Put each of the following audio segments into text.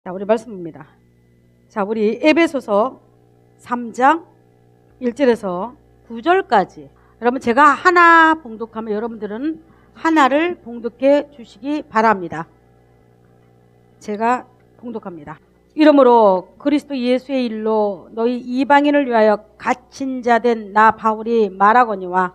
자, 우리 말씀입니다. 자, 우리 에베소서 3장 1절에서 9절까지. 여러분, 제가 하나 봉독하면 여러분들은 하나를 봉독해 주시기 바랍니다. 제가 봉독합니다. 이러므로 그리스도 예수의 일로 너희 이방인을 위하여 갇힌 자 된 나 바울이 말하거니와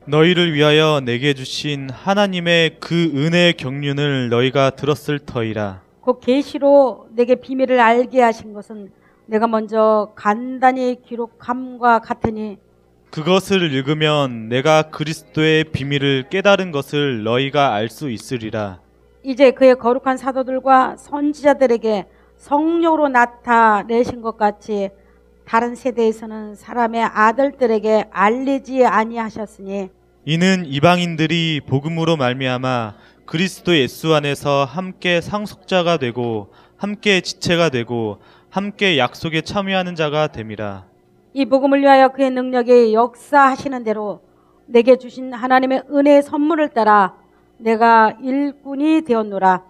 너희를 위하여 내게 주신 하나님의 그 은혜의 경륜을 너희가 들었을 터이라. 곧 계시로 내게 비밀을 알게 하신 것은 내가 먼저 간단히 기록함과 같으니 그것을 읽으면 내가 그리스도의 비밀을 깨달은 것을 너희가 알 수 있으리라. 이제 그의 거룩한 사도들과 선지자들에게 성령으로 나타내신 것 같이 다른 세대에서는 사람의 아들들에게 알리지 아니하셨으니 이는 이방인들이 복음으로 말미암아 그리스도 예수 안에서 함께 상속자가 되고 함께 지체가 되고 함께 약속에 참여하는 자가 됨이라. 이 복음을 위하여 그의 능력이 역사하시는 대로 내게 주신 하나님의 은혜의 선물을 따라 내가 일꾼이 되었노라.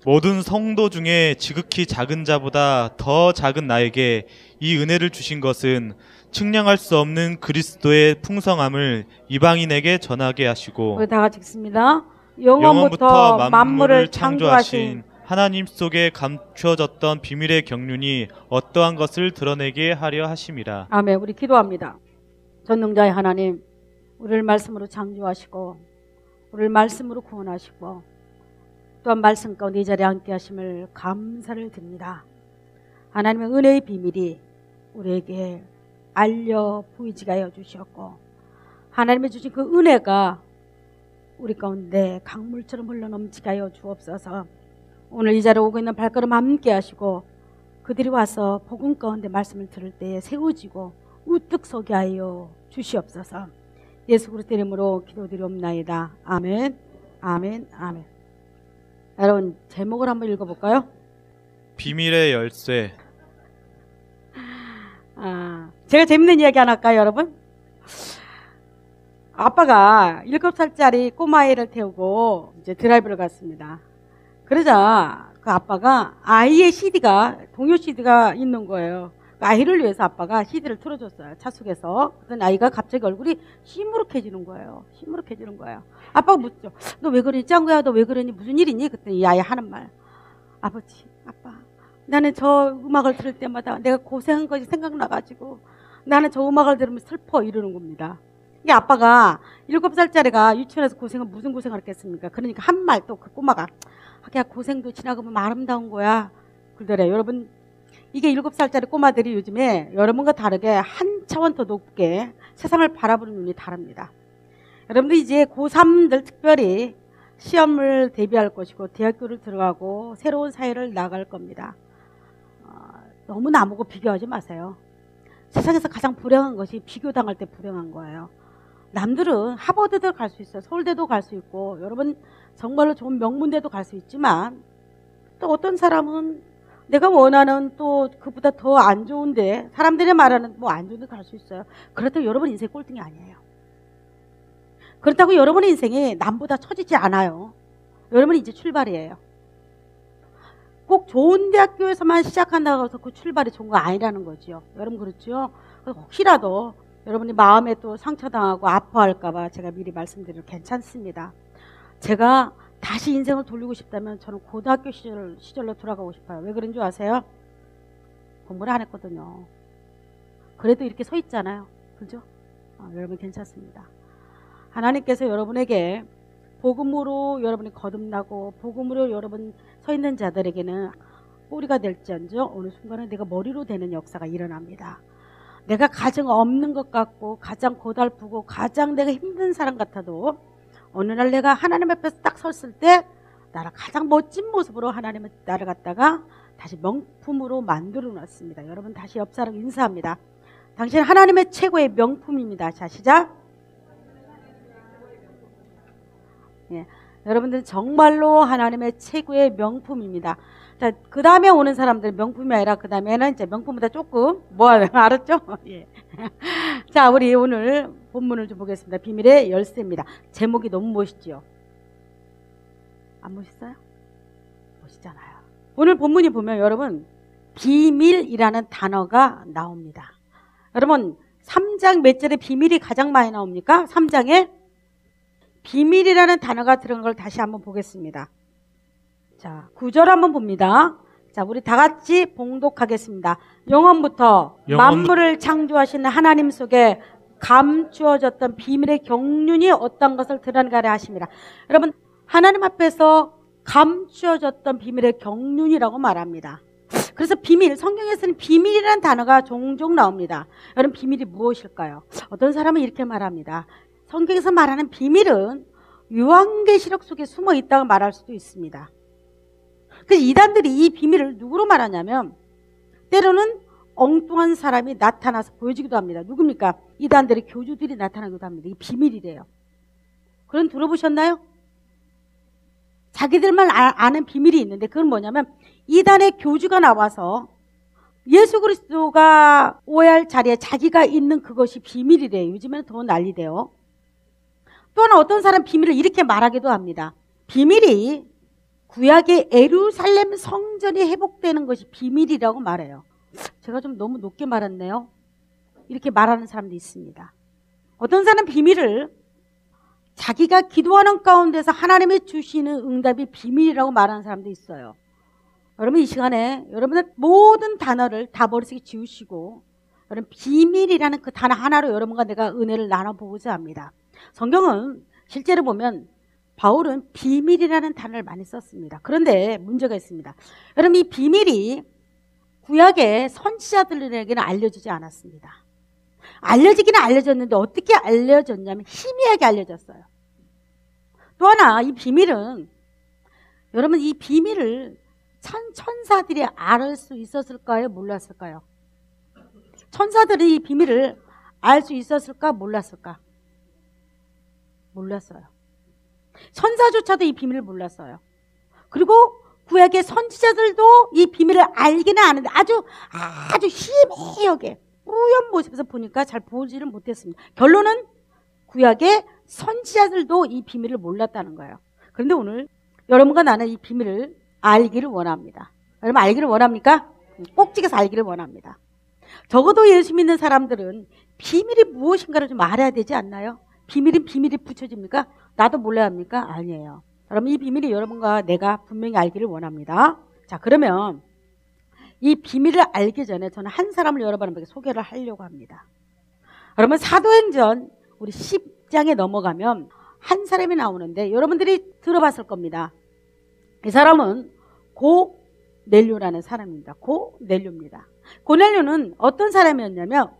모든 성도 중에 지극히 작은 자보다 더 작은 나에게 이 은혜를 주신 것은 측량할 수 없는 그리스도의 풍성함을 이방인에게 전하게 하시고 우리 다 같이 읽습니다. 영원부터 만물을 창조하신 하나님 속에 감추어졌던 비밀의 경륜이 어떠한 것을 드러내게 하려 하심이라. 아멘. 우리 기도합니다. 전능자의 하나님, 우리를 말씀으로 창조하시고 우리를 말씀으로 구원하시고 또한 말씀 가운데 이 자리에 함께 하심을 감사를 드립니다. 하나님의 은혜의 비밀이 우리에게 알려 보이지가 하여 주셨고 하나님의 주신 그 은혜가 우리 가운데 강물처럼 흘러넘치게 하여 주옵소서. 오늘 이 자리에 오고 있는 발걸음 함께 하시고 그들이 와서 복음 가운데 말씀을 들을 때에 세워지고 우뚝 서게 하여 주시옵소서. 예수 그리스도의 이름으로 기도드리옵나이다. 아멘, 아멘, 아멘. 여러분, 제목을 한번 읽어볼까요? 비밀의 열쇠. 제가 재밌는 이야기 하나 할까요, 여러분? 아빠가 7살짜리 꼬마아이를 태우고 이제 드라이브를 갔습니다. 그러자 그 아빠가 아이의 CD가, 동요 CD가 있는 거예요. 그 아이를 위해서 아빠가 CD를 틀어줬어요. 차속에서. 그랬더니 아이가 갑자기 얼굴이 시무룩해지는 거예요. 시무룩해지는 거예요. 아빠가 묻죠. 너 왜 그러니? 짱구야, 너 왜 그러니? 무슨 일이니? 그랬더니 이 아이 하는 말. 아버지, 아빠, 나는 저 음악을 들을 때마다 내가 고생한 것이 생각나가지고 나는 저 음악을 들으면 슬퍼 이러는 겁니다. 이게 아빠가 7살짜리가 유치원에서 고생은 무슨 고생을 했겠습니까? 그러니까 한 말 또 그 꼬마가 야, 고생도 지나가면 아름다운 거야. 그러더래요. 여러분, 이게 7살짜리 꼬마들이 요즘에 여러분과 다르게 한 차원 더 높게 세상을 바라보는 눈이 다릅니다. 여러분들 이제 고3들 특별히 시험을 대비할 것이고 대학교를 들어가고 새로운 사회를 나갈 겁니다. 너무 나보고 비교하지 마세요. 세상에서 가장 불행한 것이 비교당할 때 불행한 거예요. 남들은 하버드도 갈 수 있어요. 서울대도 갈 수 있고 여러분 정말로 좋은 명문대도 갈 수 있지만 또 어떤 사람은 내가 원하는 또 그보다 더 안 좋은데 사람들이 말하는 뭐 안 좋은 데 갈 수 있어요. 그렇다고 여러분 인생 꼴등이 아니에요. 그렇다고 여러분의 인생이 남보다 처지지 않아요. 여러분이 이제 출발이에요. 꼭 좋은 대학교에서만 시작한다고 해서 그 출발이 좋은 거 아니라는 거죠. 여러분 그렇죠? 혹시라도 여러분이 마음에 또 상처당하고 아파할까 봐 제가 미리 말씀드리면 괜찮습니다. 제가 다시 인생을 돌리고 싶다면 저는 고등학교 시절로 돌아가고 싶어요. 왜 그런 줄 아세요? 공부를 안 했거든요. 그래도 이렇게 서 있잖아요. 그죠? 여러분 괜찮습니다. 하나님께서 여러분에게 복음으로 여러분이 거듭나고 복음으로 여러분 서 있는 자들에게는 꼬리가 될지언정 어느 순간에 내가 머리로 되는 역사가 일어납니다. 내가 가정 없는 것 같고 가장 고달프고 가장 내가 힘든 사람 같아도 어느 날 내가 하나님 앞에서 딱 섰을 때 나를 가장 멋진 모습으로 하나님의 나를 갖다가 다시 명품으로 만들어 놨습니다. 여러분 다시 옆 사람 인사합니다. 당신 하나님의 최고의 명품입니다. 자, 시작. 예, 여러분들은 정말로 하나님의 최고의 명품입니다. 자, 그 다음에 오는 사람들 명품이 아니라 그 다음에는 이제 명품보다 조금 알았죠? 예. 자, 우리 오늘 본문을 좀 보겠습니다. 비밀의 열쇠입니다. 제목이 너무 멋있지요? 안 멋있어요? 멋있잖아요. 오늘 본문이 보면 여러분 비밀이라는 단어가 나옵니다. 여러분 3장 몇 절에 비밀이 가장 많이 나옵니까? 3장에 비밀이라는 단어가 들어간 걸 다시 한번 보겠습니다. 자, 9절 한번 봅니다. 자, 우리 다 같이 봉독하겠습니다. 영원부터 만물을 창조하시는 하나님 속에 감추어졌던 비밀의 경륜이 어떤 것을 드러나게 하심이라. 여러분, 하나님 앞에서 감추어졌던 비밀의 경륜이라고 말합니다. 그래서 비밀, 성경에서는 비밀이라는 단어가 종종 나옵니다. 여러분, 비밀이 무엇일까요? 어떤 사람은 이렇게 말합니다. 성경에서 말하는 비밀은 요한계시록 속에 숨어 있다고 말할 수도 있습니다. 그래서 이단들이 이 비밀을 누구로 말하냐면 때로는 엉뚱한 사람이 나타나서 보여주기도 합니다. 누굽니까? 이단들의 교주들이 나타나기도 합니다. 이 비밀이래요. 그런 들어보셨나요? 자기들만 아는 비밀이 있는데 그건 뭐냐면 이단의 교주가 나와서 예수 그리스도가 오해할 자리에 자기가 있는 그것이 비밀이래요. 요즘에는 더 난리대요. 또한 어떤 사람 비밀을 이렇게 말하기도 합니다. 비밀이 구약의 예루살렘 성전이 회복되는 것이 비밀이라고 말해요. 제가 좀 너무 높게 말했네요. 이렇게 말하는 사람도 있습니다. 어떤 사람은 비밀을 자기가 기도하는 가운데서 하나님이 주시는 응답이 비밀이라고 말하는 사람도 있어요. 여러분 이 시간에 여러분의 모든 단어를 다 머릿속에 지우시고 여러분 비밀이라는 그 단어 하나로 여러분과 내가 은혜를 나눠보고자 합니다. 성경은 실제로 보면 바울은 비밀이라는 단어를 많이 썼습니다. 그런데 문제가 있습니다. 여러분 이 비밀이 구약의 선지자들에게는 알려지지 않았습니다. 알려지기는 알려졌는데 어떻게 알려졌냐면 희미하게 알려졌어요. 또 하나 이 비밀은 여러분 이 비밀을 천사들이 알 수 있었을까요? 몰랐을까요? 천사들이 이 비밀을 알 수 있었을까? 몰랐을까? 몰랐어요. 천사조차도 이 비밀을 몰랐어요. 그리고 구약의 선지자들도 이 비밀을 알기는 아는데 아주 희미하게 뿌연 모습에서 보니까 잘 보지를 못했습니다. 결론은 구약의 선지자들도 이 비밀을 몰랐다는 거예요. 그런데 오늘 여러분과 나는 이 비밀을 알기를 원합니다. 여러분 알기를 원합니까? 꼭 찍어서 알기를 원합니다. 적어도 예수 믿는 사람들은 비밀이 무엇인가를 좀 알아야 되지 않나요? 비밀이 붙여집니까? 나도 몰라야 합니까? 아니에요. 여러분 이 비밀이 여러분과 내가 분명히 알기를 원합니다. 자, 그러면 이 비밀을 알기 전에 저는 한 사람을 여러분에게 소개를 하려고 합니다. 여러분 사도행전 우리 10장에 넘어가면 한 사람이 나오는데 여러분들이 들어봤을 겁니다. 이 사람은 고넬료라는 사람입니다. 고넬료입니다. 고넬료는 어떤 사람이었냐면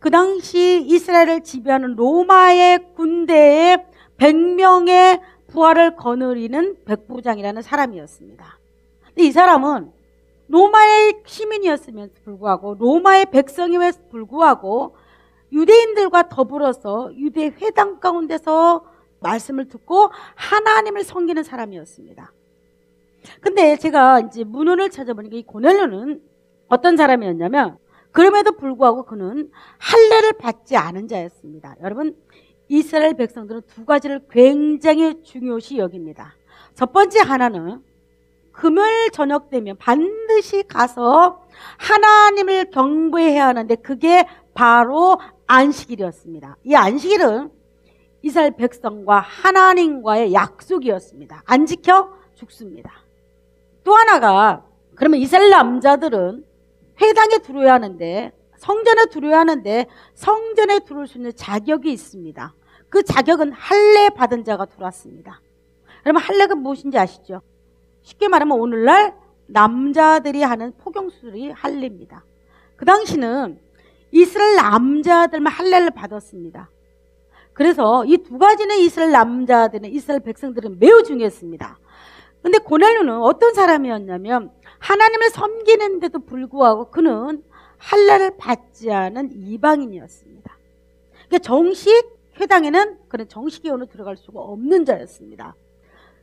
그 당시 이스라엘을 지배하는 로마의 군대에 100명의 부하를 거느리는 백부장이라는 사람이었습니다. 근데 이 사람은 로마의 시민이었음에도 불구하고 로마의 백성임에도 불구하고 유대인들과 더불어서 유대 회당 가운데서 말씀을 듣고 하나님을 섬기는 사람이었습니다. 근데 제가 이제 문헌을 찾아보니까 이 고넬료는 어떤 사람이었냐면 그럼에도 불구하고 그는 할례를 받지 않은 자였습니다. 여러분 이스라엘 백성들은 두 가지를 굉장히 중요시 여깁니다. 첫 번째 하나는 금요일 저녁 되면 반드시 가서 하나님을 경배해야 하는데 그게 바로 안식일이었습니다. 이 안식일은 이스라엘 백성과 하나님과의 약속이었습니다. 안 지켜 죽습니다. 또 하나가 그러면 이스라엘 남자들은 회당에 들어야 하는데 성전에 들어야 하는데 성전에 들어올 수 있는 자격이 있습니다. 그 자격은 할례 받은 자가 들어왔습니다. 여러분 할례가 무엇인지 아시죠? 쉽게 말하면 오늘날 남자들이 하는 포경수술이 할례입니다. 그 당시는 이스라엘 남자들만 할례를 받았습니다. 그래서 이 두 가지는 이스라엘 남자들은 이스라엘 백성들은 매우 중요했습니다. 근데 고넬료는 어떤 사람이었냐면 하나님을 섬기는데도 불구하고 그는 할례를 받지 않은 이방인이었습니다. 그러니까 정식 회당에는 그런 정식 예원으로 들어갈 수가 없는 자였습니다.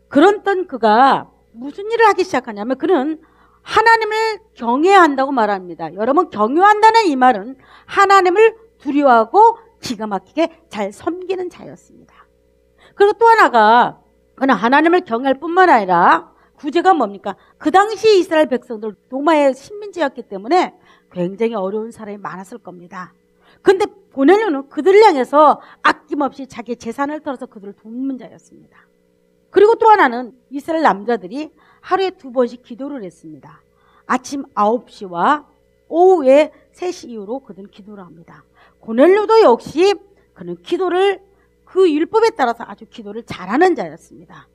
그런 그가 무슨 일을 하기 시작하냐면 그는 하나님을 경외해야 한다고 말합니다. 여러분 경외한다는 이 말은 하나님을 두려워하고 기가 막히게 잘 섬기는 자였습니다. 그리고 또 하나가 그는 하나님을 경외할 뿐만 아니라 구제가 뭡니까? 그 당시 이스라엘 백성들 로마의 식민지였기 때문에 굉장히 어려운 사람이 많았을 겁니다. 근데 고넬료는 그들을 향해서 아낌없이 자기 재산을 털어서 그들을 돕는 자였습니다. 그리고 또 하나는 이스라엘 남자들이 하루에 2번씩 기도를 했습니다. 아침 9시와 오후에 3시 이후로 그들은 기도를 합니다. 고넬료도 역시 그는 기도를 그 율법에 따라서 아주 기도를 잘하는 자였습니다.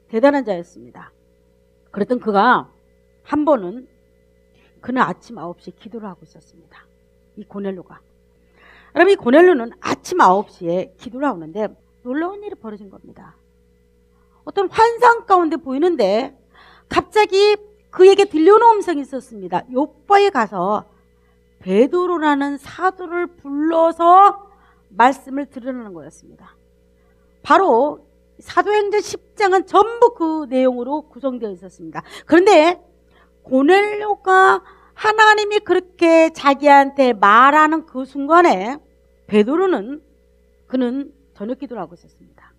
대단한 자였습니다. 그랬던 그가 한 번은 그는 아침 9시에 기도를 하고 있었습니다. 이 고넬료가. 여러분, 이 고넬료는 아침 9시에 기도를 하는데 놀라운 일이 벌어진 겁니다. 어떤 환상 가운데 보이는데 갑자기 그에게 들려오는 음성이 있었습니다. 요바에 가서 베드로라는 사도를 불러서 말씀을 들으라는 거였습니다. 바로 사도행전 10장은 전부 그 내용으로 구성되어 있었습니다. 그런데 고넬료가 하나님이 그렇게 자기한테 말하는 그 순간에 베드로는 그는 저녁 기도를 하고 있었습니다.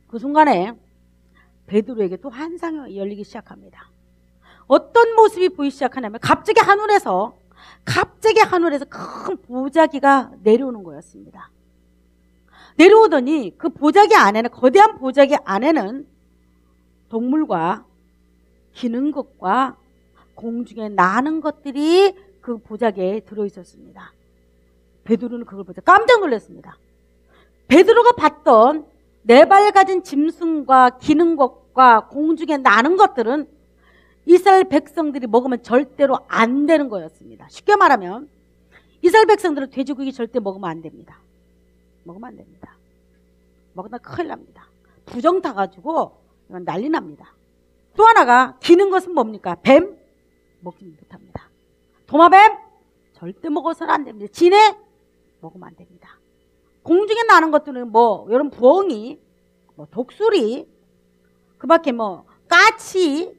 그 순간에 베드로에게 또 환상이 열리기 시작합니다. 어떤 모습이 보이기 시작하냐면 갑자기 하늘에서 큰 보자기가 내려오는 거였습니다. 내려오더니 그 보자기 안에는, 거대한 보자기 안에는 동물과 기는 것과 공중에 나는 것들이 그 보자기에 들어있었습니다. 베드로는 그걸 보자 깜짝 놀랐습니다. 베드로가 봤던 4발 가진 짐승과 기는 것과 공중에 나는 것들은 이스라엘 백성들이 먹으면 절대로 안 되는 거였습니다. 쉽게 말하면 이스라엘 백성들은 돼지고기 절대 먹으면 안 됩니다. 먹으면 안 됩니다. 먹으면 큰일 납니다. 부정 타가지고 이건 난리 납니다. 또 하나가 기는 것은 뭡니까? 뱀? 먹지 못합니다. 도마뱀? 절대 먹어서는 안 됩니다. 진해? 먹으면 안 됩니다. 공중에 나는 것들은 여러분 부엉이, 독수리, 그 밖에 까치,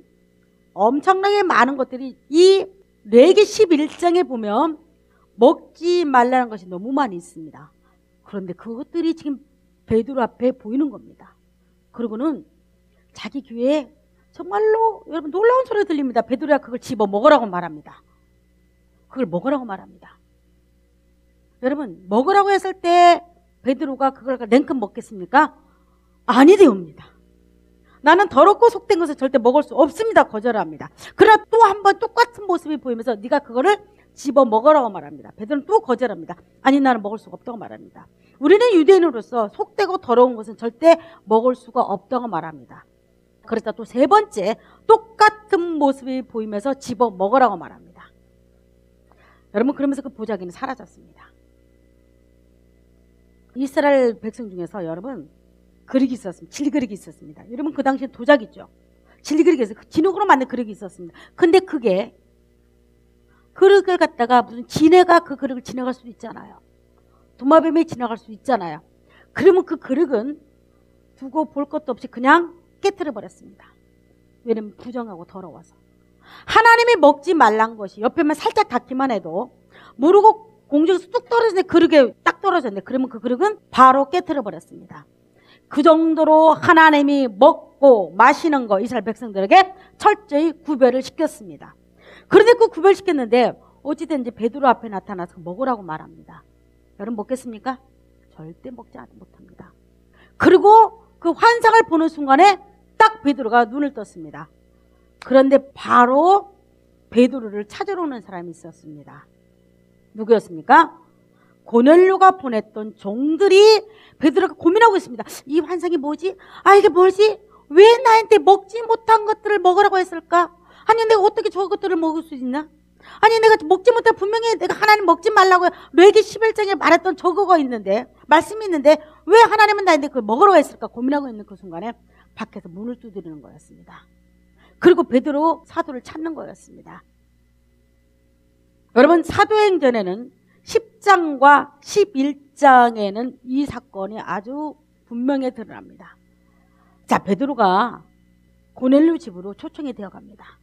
엄청나게 많은 것들이 이 레위기 11장에 보면 먹지 말라는 것이 너무 많이 있습니다. 그런데 그것들이 지금 베드로 앞에 보이는 겁니다. 그리고는 자기 귀에 정말로 여러분 놀라운 소리가 들립니다. 베드로가 그걸 집어 먹으라고 말합니다. 그걸 먹으라고 말합니다. 여러분, 먹으라고 했을 때 베드로가 그걸 냉큼 먹겠습니까? 아니되옵니다. 나는 더럽고 속된 것을 절대 먹을 수 없습니다. 거절합니다. 그러나 또 한 번 똑같은 모습이 보이면서 네가 그거를 집어 먹으라고 말합니다. 베드로는 또 거절합니다. 아니, 나는 먹을 수가 없다고 말합니다. 우리는 유대인으로서 속되고 더러운 것은 절대 먹을 수가 없다고 말합니다. 그러다 또 3번째 똑같은 모습이 보이면서 집어 먹으라고 말합니다. 여러분, 그러면서 그 보자기는 사라졌습니다. 이스라엘 백성 중에서 여러분 그릇이 있었습니다. 질그릇이 있었습니다. 여러분 그 당시에 도자기죠. 질그릇이 있어요. 진흙으로 만든 그릇이 있었습니다. 근데 그게 그릇을 갖다가 무슨 진해가 그 그릇을 지나갈 수도 있잖아요. 도마뱀이 지나갈 수 있잖아요. 그러면 그 그릇은 두고 볼 것도 없이 그냥 깨트려 버렸습니다. 왜냐면 부정하고 더러워서. 하나님이 먹지 말란 것이 옆에만 살짝 닿기만 해도 모르고 공중에서 뚝 떨어지는데 그릇에 딱 떨어졌는데 그러면 그 그릇은 바로 깨트려 버렸습니다. 그 정도로 하나님이 먹고 마시는 거 이스라엘 백성들에게 철저히 구별을 시켰습니다. 그런데 그 구별시켰는데 어찌든지 베드로 앞에 나타나서 먹으라고 말합니다. 여러분 먹겠습니까? 절대 먹지 못합니다. 그리고 그 환상을 보는 순간에 딱 베드로가 눈을 떴습니다. 그런데 바로 베드로를 찾으러 오는 사람이 있었습니다. 누구였습니까? 고넬료가 보냈던 종들이 베드로가 고민하고 있습니다. 이 환상이 뭐지? 이게 뭐지? 왜 나한테 먹지 못한 것들을 먹으라고 했을까? 아니 내가 어떻게 저것들을 먹을 수 있나? 아니 내가 먹지 못해 분명히 내가 하나님 먹지 말라고 레위기 11장에 말했던 저거가 있는데 말씀이 있는데 왜 하나님은 나한테 그걸 먹으라고 했을까? 고민하고 있는 그 순간에 밖에서 문을 두드리는 거였습니다. 그리고 베드로 사도를 찾는 거였습니다. 여러분 사도행전에는 10장과 11장에는 이 사건이 아주 분명히 드러납니다. 자, 베드로가 고넬료 집으로 초청이 되어 갑니다.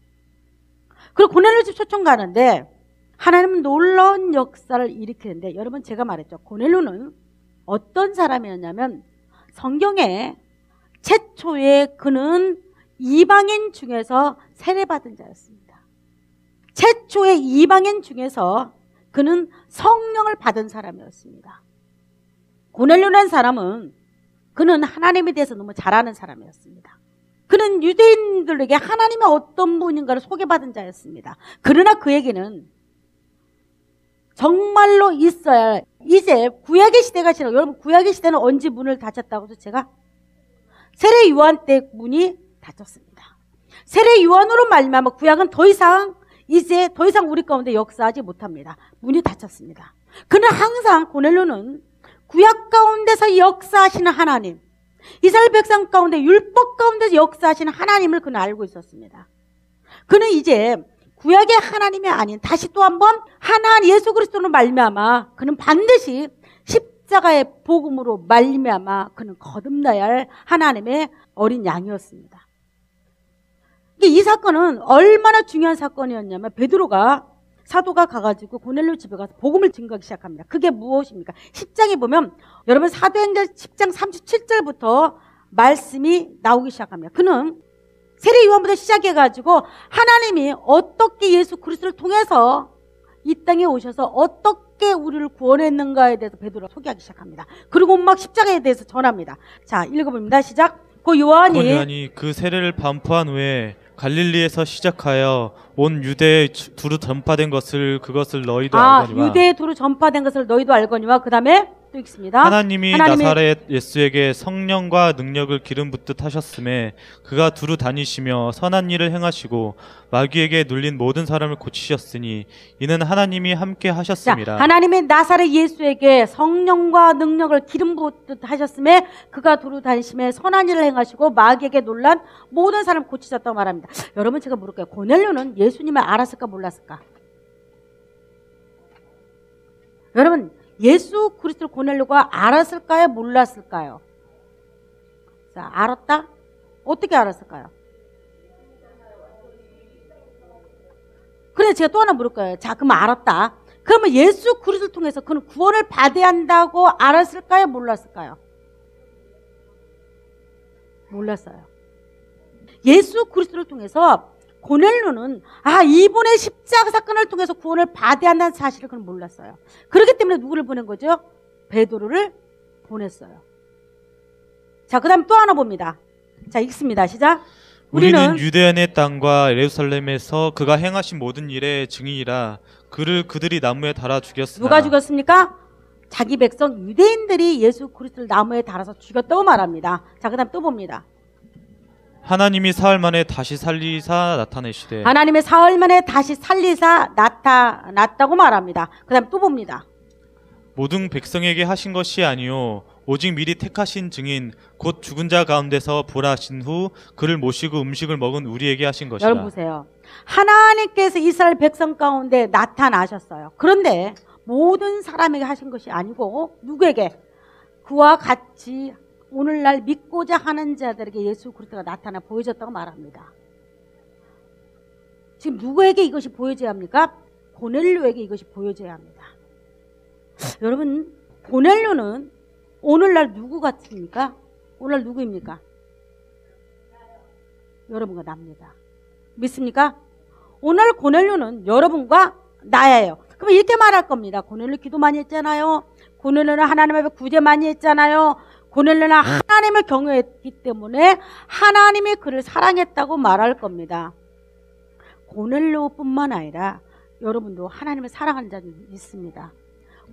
그리고 고넬료 집 초청 가는데 하나님은 놀라운 역사를 일으키는데 여러분 제가 말했죠. 고넬료는 어떤 사람이었냐면 성경에 최초에 그는 이방인 중에서 세례받은 자였습니다. 최초의 이방인 중에서 그는 성령을 받은 사람이었습니다. 고넬료라는 사람은 그는 하나님에 대해서 너무 잘 아는 사람이었습니다. 그는 유대인들에게 하나님이 어떤 분인가를 소개받은 자였습니다. 그러나 그에게는 정말로 있어야 이제 구약의 시대가 지나고, 여러분 구약의 시대는 언제 문을 닫혔다고 해서 제가 세례 요한 때 문이 닫혔습니다. 세례 요한으로 말미암아 구약은 더 이상 우리 가운데 역사하지 못합니다. 문이 닫혔습니다. 그는 항상 고넬료는 구약 가운데서 역사하시는 하나님, 이스라엘 백성 가운데 율법 가운데서 역사하시는 하나님을 그는 알고 있었습니다. 그는 이제 구약의 하나님이 아닌 다시 또 한번 하나님 예수 그리스도로 말미암아 그는 반드시 십자가의 복음으로 말미암아 그는 거듭나야 할 하나님의 어린 양이었습니다. 이 사건은 얼마나 중요한 사건이었냐면 베드로가 사도가 가가지고 고넬료 집에 가서 복음을 증거하기 시작합니다. 그게 무엇입니까? 10장에 보면 여러분 사도행전 10장 37절부터 말씀이 나오기 시작합니다. 그는 세례 요한부터 시작해가지고 하나님이 어떻게 예수 그리스도를 통해서 이 땅에 오셔서 어떻게 우리를 구원했는가에 대해서 베드로가 소개하기 시작합니다. 그리고 막 십자가에 대해서 전합니다. 자, 읽어봅니다. 시작. 그 요한이 그 세례를 반포한 후에 갈릴리에서 시작하여 온 유대에 두루 전파된 것을 그것을 너희도 알거니와. 유대에 두루 전파된 것을 너희도 알거니와. 그 다음에 또 읽습니다. 하나님이 나사렛 예수에게 성령과 능력을 기름 붓듯 하셨음에 그가 두루 다니시며 선한 일을 행하시고 마귀에게 눌린 모든 사람을 고치셨으니 이는 하나님이 함께 하셨습니다. 자, 하나님이 나사렛 예수에게 성령과 능력을 기름 붓듯 하셨음에 그가 두루 다니시며 선한 일을 행하시고 마귀에게 놀란 모든 사람을 고치셨다고 말합니다. 여러분 제가 물을게요. 고넬료는 예수님을 알았을까 몰랐을까? 여러분 예수 그리스도를 고넬료가 알았을까요? 몰랐을까요? 자, 알았다? 어떻게 알았을까요? 그래, 제가 또 하나 물을 거예요. 자, 그럼 알았다. 그러면 예수 그리스도를 통해서 그는 구원을 받아야 한다고 알았을까요? 몰랐을까요? 몰랐어요. 예수 그리스도를 통해서 고넬료는 이분의 십자가 사건을 통해서 구원을 받아야 한다는 사실을 그는 몰랐어요. 그렇기 때문에 누구를 보낸 거죠? 베드로를 보냈어요. 자, 그 다음 또 하나 봅니다. 자, 읽습니다. 시작. 우리는 유대인의 땅과 예루살렘에서 그가 행하신 모든 일의 증인이라 그들이 나무에 달아 죽였으나. 누가 죽였습니까? 자기 백성 유대인들이 예수 그리스도를 나무에 달아서 죽였다고 말합니다. 자, 그 다음 또 봅니다. 하나님이 사흘 만에 다시 살리사 나타내시되. 하나님의 사흘 만에 다시 살리사 나타났다고 말합니다. 그 다음 또 봅니다. 모든 백성에게 하신 것이 아니요 오직 미리 택하신 증인 곧 죽은 자 가운데서 부활하신 후 그를 모시고 음식을 먹은 우리에게 하신 것이라. 여러분 보세요. 하나님께서 이스라엘 백성 가운데 나타나셨어요. 그런데 모든 사람에게 하신 것이 아니고 누구에게? 그와 같이 오늘날 믿고자 하는 자들에게 예수 그리스도가 나타나 보여졌다고 말합니다. 지금 누구에게 이것이 보여져야 합니까? 고넬료에게 이것이 보여져야 합니다. 여러분, 고넬료는 오늘날 누구 같습니까? 오늘날 누구입니까? 여러분과 나입니다. 믿습니까? 오늘 고넬료는 여러분과 나예요. 그럼 이렇게 말할 겁니다. 고넬료 기도 많이 했잖아요. 고넬료는 하나님 앞에 구제 많이 했잖아요. 고넬료는 하나님을 경외했기 때문에 하나님이 그를 사랑했다고 말할 겁니다. 고넬료뿐만 아니라 여러분도 하나님을 사랑하는 자들이 있습니다.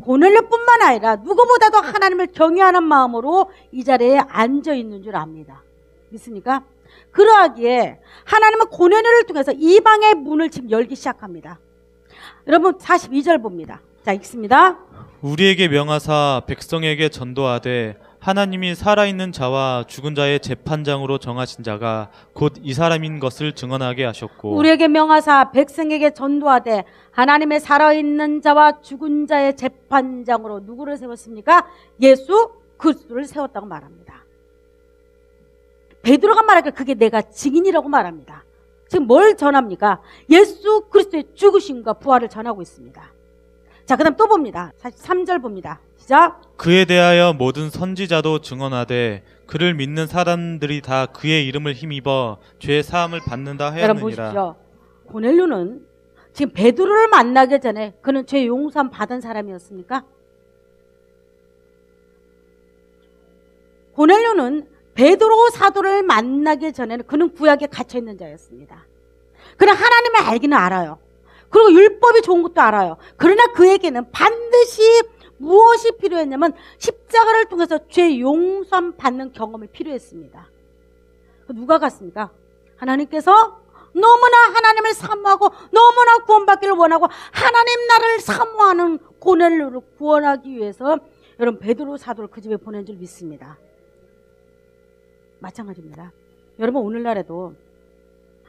고넬료뿐만 아니라 누구보다도 하나님을 경외하는 마음으로 이 자리에 앉아 있는 줄 압니다. 믿습니까? 그러하기에 하나님은 고넬료를 통해서 이방의 문을 지금 열기 시작합니다. 여러분 42절 봅니다. 자, 읽습니다. 우리에게 명하사 백성에게 전도하되 하나님이 살아있는 자와 죽은 자의 재판장으로 정하신 자가 곧 이 사람인 것을 증언하게 하셨고. 우리에게 명하사 백성에게 전도하되 하나님의 살아있는 자와 죽은 자의 재판장으로 누구를 세웠습니까? 예수 그리스도를 세웠다고 말합니다. 베드로가 말하기를 그게 내가 증인이라고 말합니다. 지금 뭘 전합니까? 예수 그리스도의 죽으심과 부활을 전하고 있습니다. 자, 그 다음 또 봅니다. 43절 봅니다. 시작. 그에 대하여 모든 선지자도 증언하되 그를 믿는 사람들이 다 그의 이름을 힘입어 죄 사함을 받는다 여러분 하였느니라. 보십시오. 고넬료는 지금 베드로를 만나기 전에 그는 죄 용서함 받은 사람이었습니까? 고넬료는 베드로 사도를 만나기 전에는 그는 구약에 갇혀있는 자였습니다. 그는 하나님을 알기는 알아요. 그리고 율법이 좋은 것도 알아요. 그러나 그에게는 반드시 무엇이 필요했냐면 십자가를 통해서 죄 용서함 받는 경험이 필요했습니다. 누가 갔습니까? 하나님께서 너무나 하나님을 사모하고 너무나 구원받기를 원하고 하나님 나라를 사모하는 고넬료를 구원하기 위해서 여러분 베드로 사도를 그 집에 보낸 줄 믿습니다. 마찬가지입니다. 여러분 오늘날에도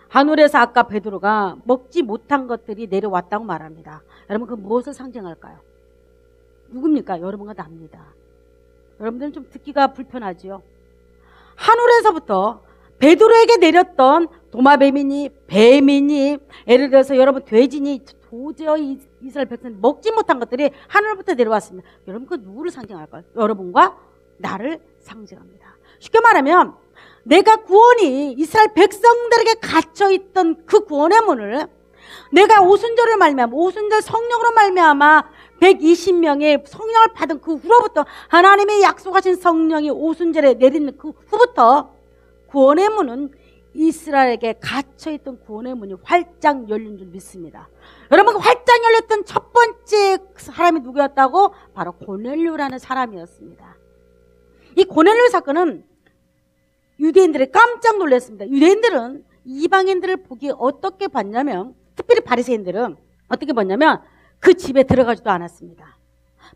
하늘에서 아까 베드로가 먹지 못한 것들이 내려왔다고 말합니다. 여러분 그 무엇을 상징할까요? 누굽니까? 여러분과 납니다. 여러분들은 좀 듣기가 불편하지요. 하늘에서부터 베드로에게 내렸던 도마뱀이니 뱀이니 예를 들어서 여러분 돼지니 도저히 이스라엘 백성이 먹지 못한 것들이 하늘부터 내려왔습니다. 여러분 그 누구를 상징할까요? 여러분과 나를 상징합니다. 쉽게 말하면 내가 구원이 이스라엘 백성들에게 갇혀있던 그 구원의 문을 내가 오순절을 말미암아 오순절 성령으로 말미암아 120명의 성령을 받은 그 후로부터 하나님의 약속하신 성령이 오순절에 내리는 그 후부터 구원의 문은 이스라엘에게 갇혀있던 구원의 문이 활짝 열린 줄 믿습니다. 여러분 활짝 열렸던 첫 번째 사람이 누구였다고? 바로 고넬료라는 사람이었습니다. 이 고넬료 사건은 유대인들이 깜짝 놀랐습니다. 유대인들은 이방인들을 보기에 어떻게 봤냐면 특별히 바리새인들은 어떻게 봤냐면 그 집에 들어가지도 않았습니다.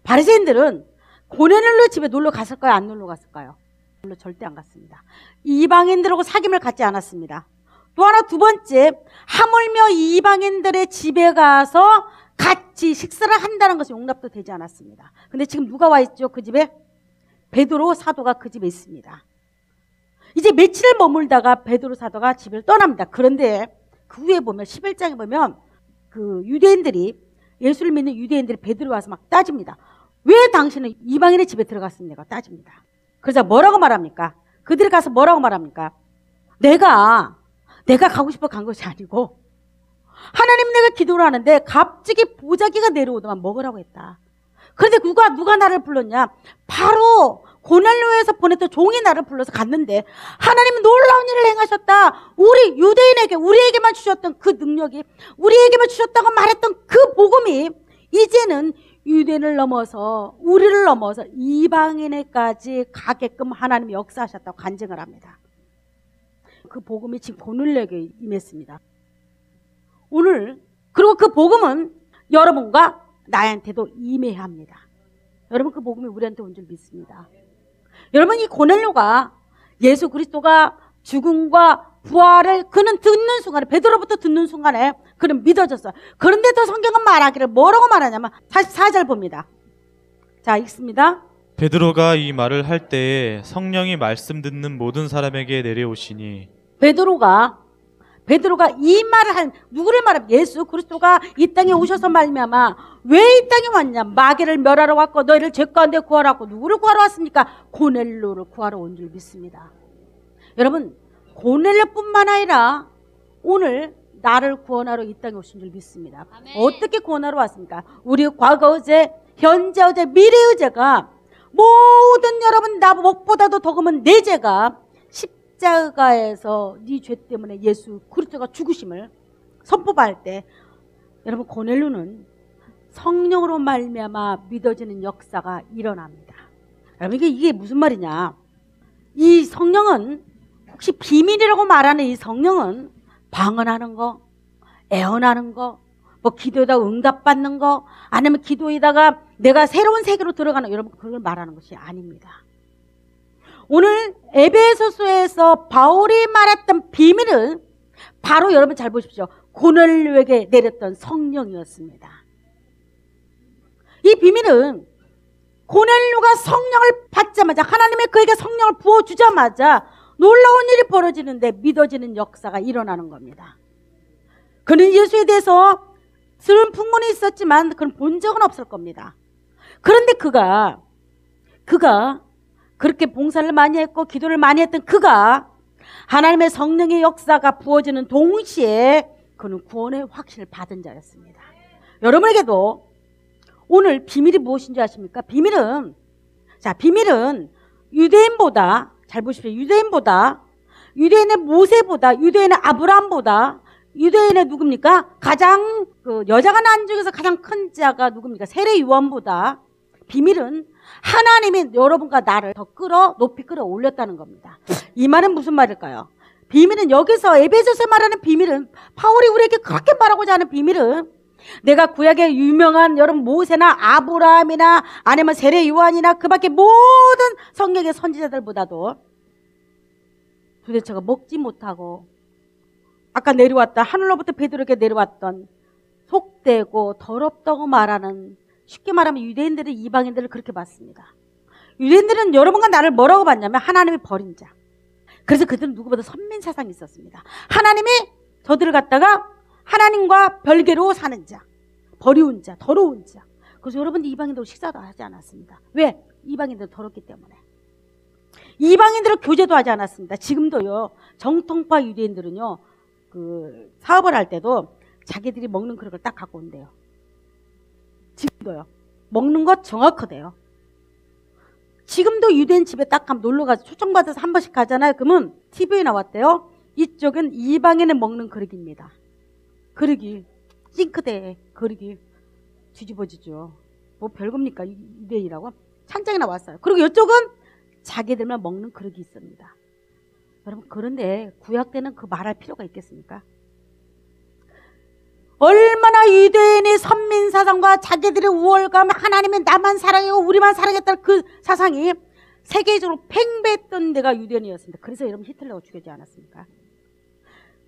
바리새인들은 고넬료 집에 놀러 갔을까요? 안 놀러 갔을까요? 놀러 절대 안 갔습니다. 이방인들하고 사귐을 갖지 않았습니다. 또 하나 두 번째, 하물며 이방인들의 집에 가서 같이 식사를 한다는 것이 용납도 되지 않았습니다. 근데 지금 누가 와 있죠? 그 집에? 베드로 사도가 그 집에 있습니다. 이제 며칠을 머물다가 베드로 사도가 집을 떠납니다. 그런데 그 후에 보면 11장에 보면 그 유대인들이 예수를 믿는 유대인들이 베드로 와서 막 따집니다. 왜 당신은 이방인의 집에 들어갔습니까? 따집니다. 그래서 뭐라고 말합니까? 그들이 가서 뭐라고 말합니까? 내가 가고 싶어 간 것이 아니고 하나님 내가 기도를 하는데 갑자기 보자기가 내려오더만 먹으라고 했다. 그런데 누가 나를 불렀냐? 바로 고넬료에서 보냈던 종이 나를 불러서 갔는데 하나님은 놀라운 일을 행하셨다. 우리 유대인에게 우리에게만 주셨던 그 능력이 우리에게만 주셨다고 말했던 그 복음이 이제는 유대인을 넘어서 우리를 넘어서 이방인에까지 가게끔 하나님이 역사하셨다고 간증을 합니다. 그 복음이 지금 고넬료에게 임했습니다. 오늘 그리고 그 복음은 여러분과 나한테도 임해야 합니다. 여러분 그 복음이 우리한테 온 줄 믿습니다. 여러분 이 고넬료가 예수 그리스도가 죽음과 부활을 그는 듣는 순간에 베드로부터 듣는 순간에 그는 믿어졌어요. 그런데도 성경은 말하기를 뭐라고 말하냐면 44절 봅니다. 자 읽습니다. 베드로가 이 말을 할 때에 성령이 말씀 듣는 모든 사람에게 내려오시니 베드로가 이 말을 누구를 말하면 예수 그리스도가 이 땅에 오셔서 말미암아 왜 이 땅에 왔냐? 마귀를 멸하러 왔고 너희를 죄 가운데 구하러 왔고 누구를 구하러 왔습니까? 고넬료를 구하러 온 줄 믿습니다. 여러분 고넬료뿐만 아니라 오늘 나를 구원하러 이 땅에 오신 줄 믿습니다. 아멘. 어떻게 구원하러 왔습니까? 우리 과거 의제, 현재 의제, 미래 의제가 모든 여러분 나 목보다도 더 금은 내 죄가 십자가에서 네 죄 때문에 예수 그리스도가 죽으심을 선포할 때 여러분 고넬료는 성령으로 말미암아 믿어지는 역사가 일어납니다. 여러분 이게 무슨 말이냐? 이 성령은 혹시 비밀이라고 말하는 이 성령은 방언하는 거, 애언하는 거, 뭐 기도에다 응답받는 거, 아니면 기도에다가 내가 새로운 세계로 들어가는 여러분 그걸 말하는 것이 아닙니다. 오늘 에베소서에서 바울이 말했던 비밀은 바로 여러분 잘 보십시오. 고넬료에게 내렸던 성령이었습니다. 이 비밀은 고넬료가 성령을 받자마자 하나님의 그에게 성령을 부어주자마자 놀라운 일이 벌어지는데 믿어지는 역사가 일어나는 겁니다. 그는 예수에 대해서 들은 풍문이 있었지만 그런 본 적은 없을 겁니다. 그런데 그가 그렇게 봉사를 많이 했고 기도를 많이 했던 그가 하나님의 성령의 역사가 부어지는 동시에 그는 구원의 확신을 받은 자였습니다. 여러분에게도 오늘 비밀이 무엇인지 아십니까? 비밀은 유대인보다, 잘 보십시오. 유대인의 모세보다, 유대인의 아브라함보다, 유대인의 누굽니까? 가장 여자가 낳은 중에서 가장 큰 자가 누굽니까? 세례 요한보다. 비밀은 하나님이 여러분과 나를 더 높이 끌어올렸다는 겁니다. 이 말은 무슨 말일까요? 비밀은 여기서 에베소서 말하는 비밀은, 바울이 우리에게 그렇게 말하고자 하는 비밀은, 내가 구약의 유명한 여러분 모세나 아브라함이나 아니면 세례 요한이나 그 밖에 모든 성경의 선지자들보다도 도대체가 먹지 못하고 아까 내려왔다 하늘로부터 베드로에게 내려왔던 속되고 더럽다고 말하는, 쉽게 말하면 유대인들은 이방인들을 그렇게 봤습니다. 유대인들은 여러분과 나를 뭐라고 봤냐면 하나님이 버린 자. 그래서 그들은 누구보다 선민 사상이 있었습니다. 하나님이 저들을 갖다가 하나님과 별개로 사는 자, 버리운 자, 더러운 자. 그래서 여러분들 이방인들 식사도 하지 않았습니다. 왜? 이방인들 더럽기 때문에. 이방인들을 교제도 하지 않았습니다. 지금도요, 정통파 유대인들은요, 사업을 할 때도 자기들이 먹는 그릇을 딱 갖고 온대요. 지금도요. 먹는 것 정확하대요. 지금도 유대인 집에 딱 가면 놀러가서 초청받아서 한 번씩 가잖아요. 그러면 TV에 나왔대요. 이쪽은 이방인의 먹는 그릇입니다. 그릇이 싱크대에 그릇이 뒤집어지죠. 뭐 별겁니까? 유대인이라고 찬장이 나왔어요. 그리고 이쪽은 자기들만 먹는 그릇이 있습니다. 여러분, 그런데 구약 때는 그 말할 필요가 있겠습니까? 얼마나 유대인의 선민사상과 자기들의 우월감, 하나님의 나만 사랑하고 우리만 사랑했다는 그 사상이 세계적으로 팽배했던 데가 유대인이었습니다. 그래서 여러분 히틀러가 죽이지 않았습니까?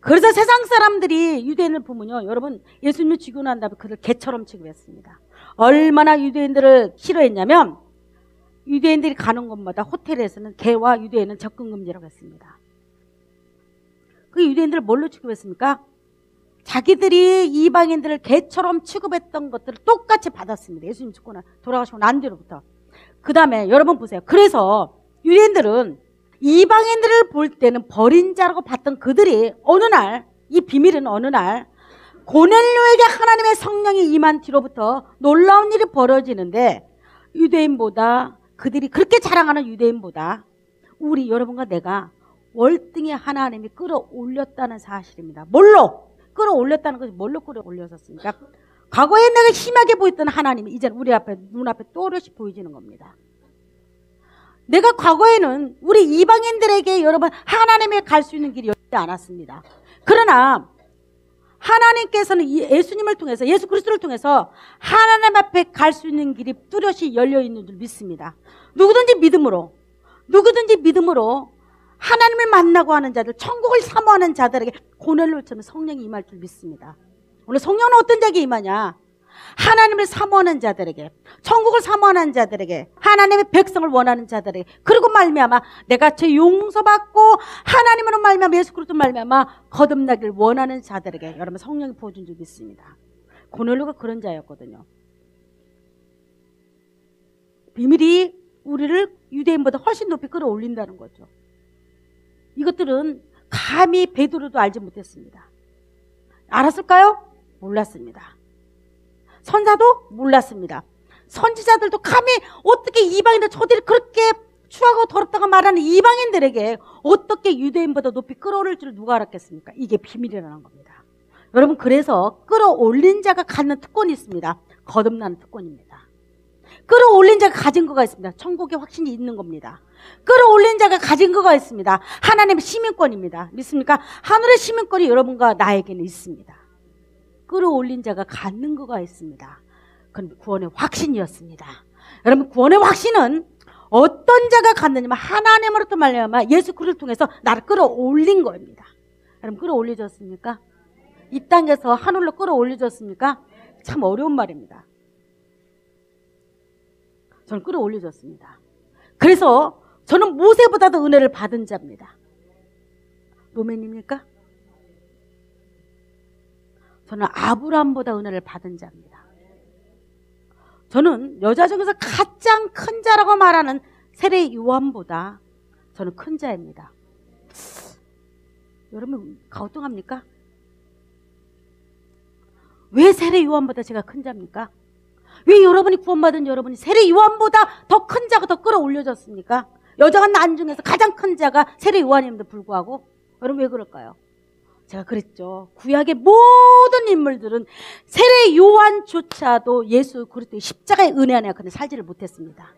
그래서 세상 사람들이 유대인을 보면요, 여러분 예수님을 죽이고 난 다음에 그들 개처럼 취급했습니다. 얼마나 유대인들을 싫어했냐면 유대인들이 가는 곳마다 호텔에서는 개와 유대인은 접근 금지라고 했습니다. 그 유대인들을 뭘로 취급했습니까? 자기들이 이방인들을 개처럼 취급했던 것들을 똑같이 받았습니다. 예수님 죽고 돌아가시고 난 뒤로부터. 그 다음에 여러분 보세요. 그래서 유대인들은 이방인들을 볼 때는 버린 자라고 봤던 그들이 어느 날, 이 비밀은 어느 날 고넬료에게 하나님의 성령이 임한 뒤로부터 놀라운 일이 벌어지는데, 유대인보다, 그들이 그렇게 자랑하는 유대인보다 우리 여러분과 내가 월등히 하나님이 끌어올렸다는 사실입니다. 뭘로? 끌어올렸다는 것이 뭘로 끌어올렸었습니까? 과거에 내가 심하게 보였던 하나님이 이제 우리 앞에, 눈앞에 또렷이 보여지는 겁니다. 내가 과거에는 우리 이방인들에게 여러분 하나님에 갈 수 있는 길이 열리지 않았습니다. 그러나 하나님께서는 예수님을 통해서, 예수 그리스도를 통해서 하나님 앞에 갈 수 있는 길이 뚜렷이 열려 있는 줄 믿습니다. 누구든지 믿음으로 하나님을 만나고 하는 자들, 천국을 사모하는 자들에게 고넬료처럼 성령이 임할 줄 믿습니다. 오늘 성령은 어떤 자에게 임하냐? 하나님을 사모하는 자들에게, 천국을 사모하는 자들에게, 하나님의 백성을 원하는 자들에게, 그리고 말미암아 내가 죄 용서받고 하나님으로 말미암아 예수 그리스도 말미암아 거듭나길 원하는 자들에게 여러분 성령이 부어준 줄 믿습니다. 고넬료가 그런 자였거든요. 비밀이 우리를 유대인보다 훨씬 높이 끌어올린다는 거죠. 이것들은 감히 베드로도 알지 못했습니다. 알았을까요? 몰랐습니다. 선사도 몰랐습니다. 선지자들도 감히 어떻게 이방인들, 저들이 그렇게 추하고 더럽다고 말하는 이방인들에게 어떻게 유대인보다 높이 끌어올릴 줄 누가 알았겠습니까? 이게 비밀이라는 겁니다. 여러분, 그래서 끌어올린 자가 갖는 특권이 있습니다. 거듭나는 특권입니다. 끌어올린 자가 가진 거가 있습니다. 천국의 확신이 있는 겁니다. 끌어올린 자가 가진 거가 있습니다. 하나님의 시민권입니다. 믿습니까? 하늘의 시민권이 여러분과 나에게는 있습니다. 끌어올린 자가 갖는 거가 있습니다. 그건 구원의 확신이었습니다. 여러분, 구원의 확신은 어떤 자가 갖느냐면 하나님으로부터 말미암아 예수 그리스도를 통해서 나를 끌어올린 겁니다. 여러분, 끌어올려졌습니까? 이 땅에서 하늘로 끌어올려졌습니까? 참 어려운 말입니다. 저는 끌어올려졌습니다. 그래서 저는 모세보다도 은혜를 받은 자입니다. 노맨입니까? 저는 아브라함보다 은혜를 받은 자입니다. 저는 여자 중에서 가장 큰 자라고 말하는 세례 요한보다 저는 큰 자입니다. 여러분 가오뚱합니까? 왜 세례 요한보다 제가 큰 자입니까? 왜 여러분이 구원받은 여러분이 세례 요한보다 더 큰 자가 더 끌어올려졌습니까? 여자가 난 중에서 가장 큰 자가 세례 요한임에도 불구하고. 여러분 왜 그럴까요? 제가 그랬죠. 구약의 모든 인물들은 세례 요한조차도 예수 그리스도의 십자가의 은혜 안에 근데 살지를 못했습니다.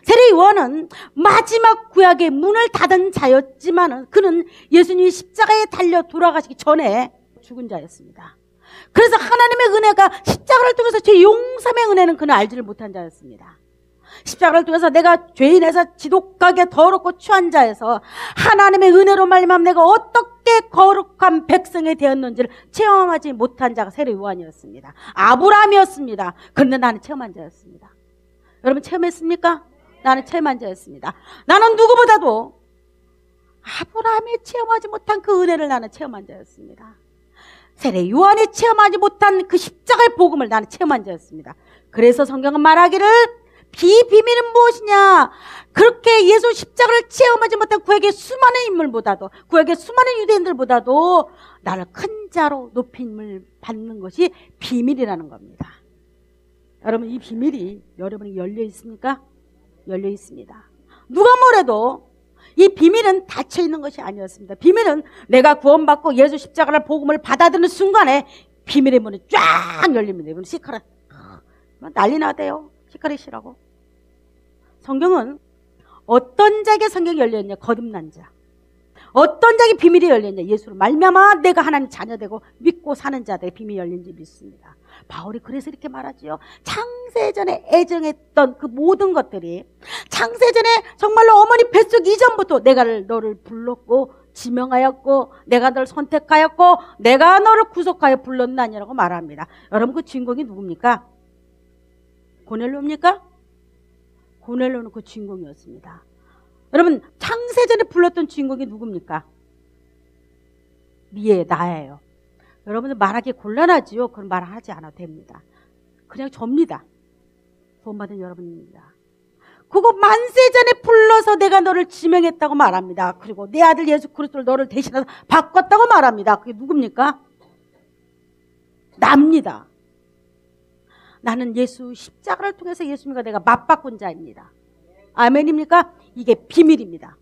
세례 요한은 마지막 구약의 문을 닫은 자였지만 그는 예수님이 십자가에 달려 돌아가시기 전에 죽은 자였습니다. 그래서 하나님의 은혜가 십자가를 통해서 제 용서의 은혜는 그는 알지를 못한 자였습니다. 십자가를 통해서 내가 죄인에서 지독하게 더럽고 추한 자에서 하나님의 은혜로 말미암아 내가 어떻게 거룩한 백성이 되었는지를 체험하지 못한 자가 세례 요한이었습니다. 아브라함이었습니다. 그런데 나는 체험한 자였습니다. 여러분 체험했습니까? 나는 체험한 자였습니다. 나는 누구보다도 아브라함이 체험하지 못한 그 은혜를 나는 체험한 자였습니다. 세례 요한이 체험하지 못한 그 십자가의 복음을 나는 체험한 자였습니다. 그래서 성경은 말하기를 비밀은 무엇이냐? 그렇게 예수 십자가를 체험하지 못한 구약의 수많은 인물보다도 구약의 수많은 유대인들보다도 나를 큰 자로 높임을 받는 것이 비밀이라는 겁니다. 여러분 이 비밀이 여러분이 열려 있습니까? 열려 있습니다. 누가 뭐래도 이 비밀은 닫혀 있는 것이 아니었습니다. 비밀은 내가 구원받고 예수 십자가를 복음을 받아들이는 순간에 비밀의 문이 쫙 열립니다. 이분 시카라 난리 나대요. 시카릿이라고. 성경은 어떤 자에게 성경이 열려있냐? 거듭난 자. 어떤 자에게 비밀이 열렸냐? 예수로 말미암아 내가 하나님 자녀되고 믿고 사는 자들의 비밀이 열린지 믿습니다. 바울이 그래서 이렇게 말하지요. 창세전에 애정했던 그 모든 것들이 창세전에 정말로 어머니 뱃속 이전부터 내가 너를 불렀고 지명하였고 내가 너를 선택하였고 내가 너를 구속하여 불렀나니라고 말합니다. 여러분 그 주인공이 누굽니까? 고넬료입니까? 고넬료는 그 주인공이었습니다. 여러분 창세전에 불렀던 주인공이 누굽니까? 나예요. 여러분들 말하기 곤란하지요. 그런 말 하지 않아도 됩니다. 그냥 접니다. 구원받은 여러분입니다. 그거 만세전에 불러서 내가 너를 지명했다고 말합니다. 그리고 내 아들 예수 그리스도를 너를 대신해서 바꿨다고 말합니다. 그게 누굽니까? 납니다. 나는 예수 십자가를 통해서 예수님과 내가 맞바꾼 자입니다. 아멘입니까? 이게 비밀입니다.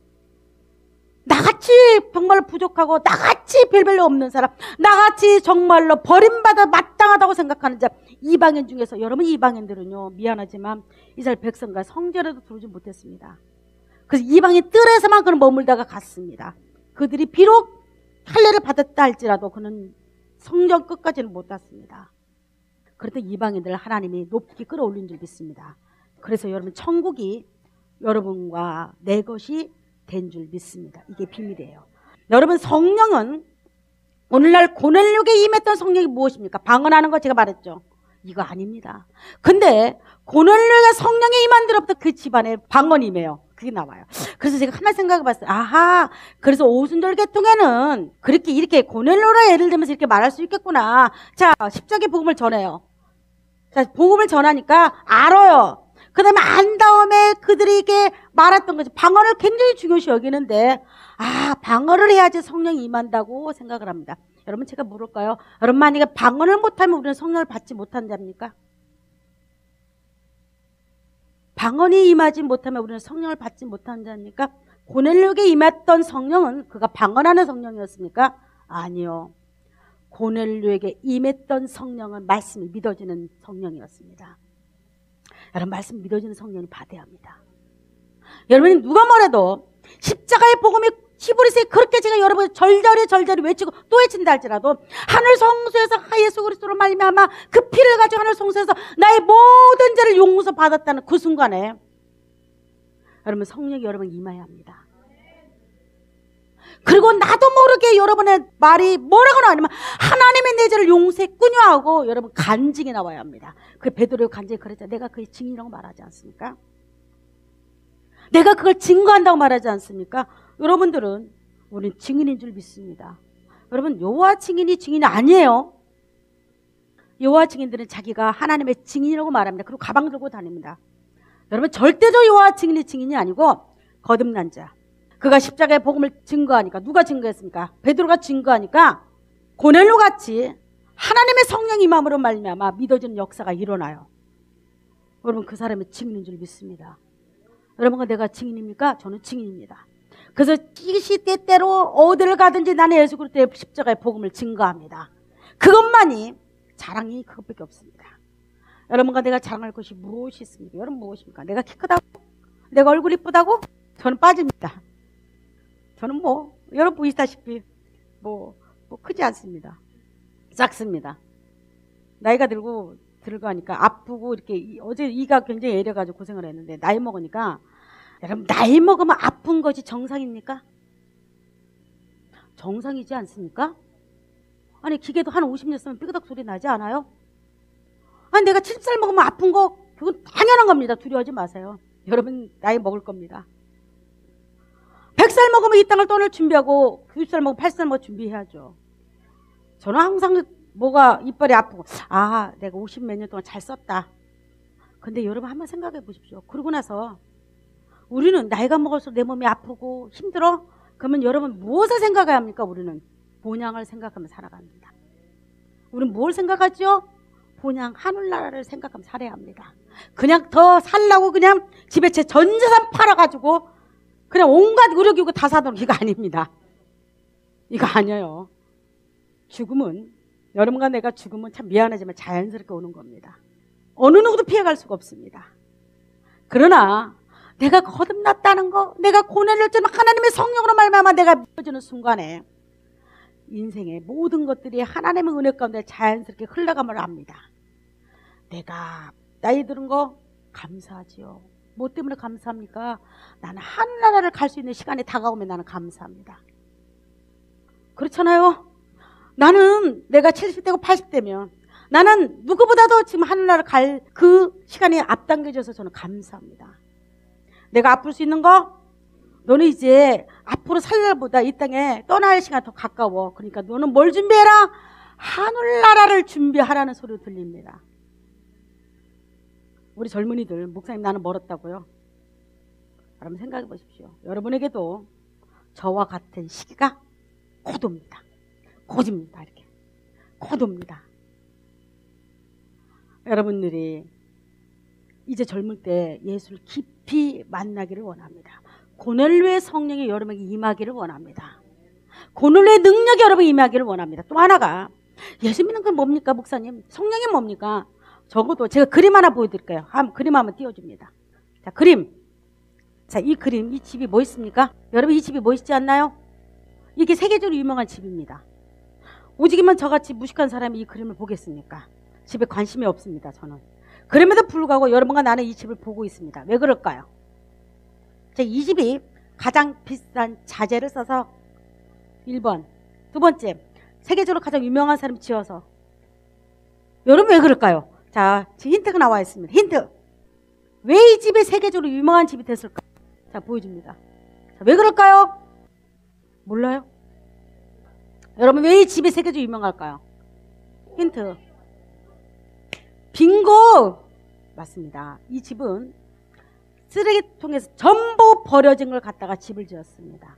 나같이 정말로 부족하고 나같이 별별로 없는 사람, 나같이 정말로 버림받아 마땅하다고 생각하는 자, 이방인 중에서 여러분 이방인들은요 미안하지만 이스라엘 백성과 성전에도 들어오지 못했습니다. 그래서 이방인 뜰에서만 그는 머물다가 갔습니다. 그들이 비록 할례를 받았다 할지라도 그는 성전 끝까지는 못 갔습니다. 그래도 이방인들을 하나님이 높이 끌어올린 줄 믿습니다. 그래서 여러분 천국이 여러분과 내 것이 된 줄 믿습니다. 이게 비밀이에요. 여러분 성령은 오늘날 고넬료에게 임했던 성령이 무엇입니까? 방언하는 거 제가 말했죠. 이거 아닙니다. 근데 고넬료가 성령이 임한 데로부터 그 집안에 방언이 임해요. 그게 나와요. 그래서 제가 하나 생각해봤어요. 아하, 그래서 오순절 계통에는 그렇게 이렇게 고넬료라 예를 들면서 이렇게 말할 수 있겠구나. 자, 십자가의 복음을 전해요. 자, 복음을 전하니까 알아요. 그 다음에 안 다음에 그들에게 말했던 거지. 방언을 굉장히 중요시 여기는데, 방언을 해야지 성령이 임한다고 생각을 합니다. 여러분, 제가 물을까요? 여러분, 만약에 방언을 못하면 우리는 성령을 받지 못한 자입니까? 방언이 임하지 못하면 우리는 성령을 받지 못한 자입니까? 고넬료에게 임했던 성령은 그가 방언하는 성령이었습니까? 아니요. 고넬료에게 임했던 성령은 말씀이 믿어지는 성령이었습니다. 여러분 말씀 믿어지는 성령이 받아야 합니다. 여러분이 누가 뭐래도 십자가의 복음이 히브리서에 그렇게 제가 여러분 절절히 외치고 또 외친다 할지라도 하늘 성소에서 예수 그리스도로 말미암아 그 피를 가지고 하늘 성소에서 나의 모든 죄를 용서 받았다는 그 순간에 여러분 성령이 여러분 임해야 합니다. 그리고 나도 모르게 여러분의 말이 뭐라고는 아니면 하나님의 내 죄를 용서했군요 하고 여러분 간증이 나와야 합니다. 그 베드로의 간증이 그랬죠. 내가 그의 증인이라고 말하지 않습니까? 내가 그걸 증거한다고 말하지 않습니까? 여러분들은 우리는 증인인 줄 믿습니다. 여러분 여호와 증인이 증인이 아니에요. 여호와 증인들은 자기가 하나님의 증인이라고 말합니다. 그리고 가방 들고 다닙니다. 여러분, 절대적 여호와 증인이 아니고 거듭난 자. 그가 십자가의 복음을 증거하니까, 누가 증거했습니까? 베드로가 증거하니까 고넬료 같이 하나님의 성령이 임함으로 말미암아 믿어지는 역사가 일어나요. 여러분, 그 사람의 증인인 줄 믿습니다. 여러분과 내가 증인입니까? 저는 증인입니다. 그래서 시시때때로 어디를 가든지 나는 예수 그리스도의 십자가의 복음을 증거합니다. 그것만이 자랑이 그것밖에 없습니다. 여러분과 내가 자랑할 것이 무엇이 있습니까? 여러분, 무엇입니까? 내가 키 크다고? 내가 얼굴 이쁘다고? 저는 빠집니다. 저는 여러분 보시다시피 크지 않습니다. 작습니다. 나이가 들고 하니까 아프고 이렇게 어제 이가 굉장히 애려가지고 고생을 했는데 나이 먹으니까 여러분, 나이 먹으면 아픈 것이 정상입니까? 정상이지 않습니까? 아니, 기계도 한 50년 쓰면 삐그덕 소리 나지 않아요? 아니, 내가 70살 먹으면 아픈 거 그건 당연한 겁니다. 두려워하지 마세요. 여러분, 나이 먹을 겁니다. 100살 먹으면 이 땅을 떠날 준비하고 90살 먹으면 80살 먹으면 준비해야죠. 저는 항상 이빨이 아프고 내가 50 몇 년 동안 잘 썼다. 근데 여러분 한번 생각해 보십시오. 그러고 나서 우리는 나이가 먹을수록 내 몸이 아프고 힘들어? 그러면 여러분 무엇을 생각해야 합니까? 우리는 본향을 생각하며 살아갑니다. 우리는 뭘 생각하죠? 본향 하늘나라를 생각하며 살아야 합니다. 그냥 더 살라고 그냥 집에 제 전 재산 팔아가지고 그냥 온갖 의료기구 다 사도록 이거 아닙니다. 이거 아니에요. 죽음은, 여러분과 내가 죽으면 참 미안하지만 자연스럽게 오는 겁니다. 어느 누구도 피해갈 수가 없습니다. 그러나 내가 거듭났다는 거, 내가 고난을 쫓는 하나님의 성령으로 말미암아 내가 믿어지는 순간에 인생의 모든 것들이 하나님의 은혜 가운데 자연스럽게 흘러감을 압니다. 내가 나이 들은 거 감사하지요. 뭐 때문에 감사합니까? 나는 하늘나라를 갈 수 있는 시간이 다가오면 나는 감사합니다. 그렇잖아요. 나는 내가 70대고 80대면 나는 누구보다도 지금 하늘나라를 갈 그 시간이 앞당겨져서 저는 감사합니다. 내가 아플 수 있는 거? 너는 이제 앞으로 살 날보다 이 땅에 떠날 시간 더 가까워. 그러니까 너는 뭘 준비해라? 하늘나라를 준비하라는 소리 들립니다. 우리 젊은이들, 목사님 나는 멀었다고요? 여러분 생각해 보십시오. 여러분에게도 저와 같은 시기가 곧 옵니다. 곧입니다. 이렇게 곧 옵니다. 여러분들이 이제 젊을 때 예수를 깊이 만나기를 원합니다. 고넬료의 성령이 여러분에게 임하기를 원합니다. 고넬료의 능력이 여러분에게 임하기를 원합니다. 또 하나가, 예수 믿는 건 뭡니까 목사님? 성령이 뭡니까? 적어도 제가 그림 하나 보여드릴게요. 그림 한번 띄워줍니다. 자, 그림. 자, 이 그림, 이 집이 뭐 있습니까? 여러분 이 집이 멋있지 않나요? 이게 세계적으로 유명한 집입니다. 오직이면 저같이 무식한 사람이 이 그림을 보겠습니까? 집에 관심이 없습니다. 저는. 그럼에도 불구하고 여러분과 나는 이 집을 보고 있습니다. 왜 그럴까요? 자, 이 집이 가장 비싼 자재를 써서 1번. 두 번째, 세계적으로 가장 유명한 사람이 지어서. 여러분 왜 그럴까요? 자, 지금 힌트가 나와 있습니다. 힌트. 왜 이 집이 세계적으로 유명한 집이 됐을까? 자, 보여줍니다. 자, 왜 그럴까요? 몰라요? 여러분 왜 이 집이 세계적으로 유명할까요? 힌트. 빙고! 맞습니다. 이 집은 쓰레기통에서 전부 버려진 걸 갖다가 집을 지었습니다.